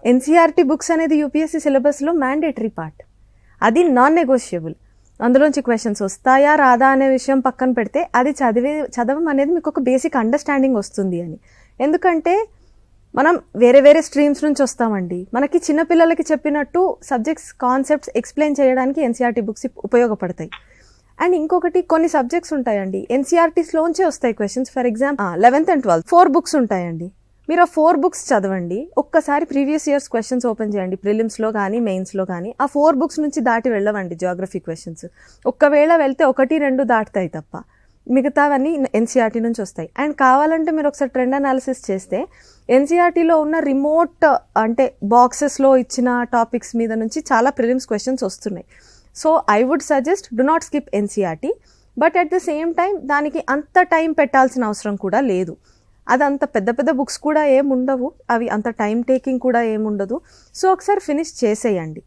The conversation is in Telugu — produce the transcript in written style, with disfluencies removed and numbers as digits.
ఎన్సీఆర్టీ బుక్స్ అనేది యూపీఎస్సీ సిలబస్లో మ్యాండేటరీ పార్ట్, అది నాన్ నెగోషియబుల్. అందులోంచి క్వశ్చన్స్ వస్తాయా రాదా అనే విషయం పక్కన పెడితే అది చదవం అనేది మీకు ఒక బేసిక్ అండర్స్టాండింగ్ వస్తుంది అని. ఎందుకంటే మనం వేరే వేరే స్ట్రీమ్స్ నుంచి వస్తామండి. మనకి చిన్నపిల్లలకి చెప్పినట్టు సబ్జెక్ట్స్ కాన్సెప్ట్స్ ఎక్స్ప్లెయిన్ చేయడానికి ఎన్సీఆర్టీ బుక్స్ ఉపయోగపడతాయి. అండ్ ఇంకొకటి కొన్ని సబ్జెక్ట్స్ ఉంటాయండి ఎన్సీఆర్టీస్లోంచే వస్తాయి questions. For example 11th and 12th 4 books ఉంటాయండి. మీరు ఆ 4 బుక్స్ చదవండి, ఒక్కసారి ప్రీవియస్ ఇయర్స్ క్వశ్చన్స్ ఓపెన్ చేయండి, ప్రిలిమ్స్లో కానీ మెయిన్స్లో కానీ. ఆ 4 బుక్స్ నుంచి దాటి వెళ్ళవండి జియోగ్రఫీ క్వశ్చన్స్. ఒక్కవేళ వెళ్తే 1-2 దాటుతాయి తప్ప, మిగతావన్నీ ఎన్సీఆర్టీ నుంచి వస్తాయి. అండ్ కావాలంటే మీరు ఒకసారి ట్రెండ్ అనాలిసిస్ చేస్తే ఎన్సీఆర్టీలో ఉన్న రిమోట్ అంటే బాక్సెస్లో ఇచ్చిన టాపిక్స్ మీద నుంచి చాలా ప్రిలిమ్స్ క్వశ్చన్స్ వస్తున్నాయి. So I would suggest do not skip NCERT, but at the same time దానికి అంత టైం పెట్టాల్సిన అవసరం కూడా లేదు. అది అంత పెద్ద పెద్ద బుక్స్ కూడా ఏముండవు, అవి అంత టైం టేకింగ్ కూడా ఏముండదు. సో ఒకసారి ఫినిష్ చేసేయండి.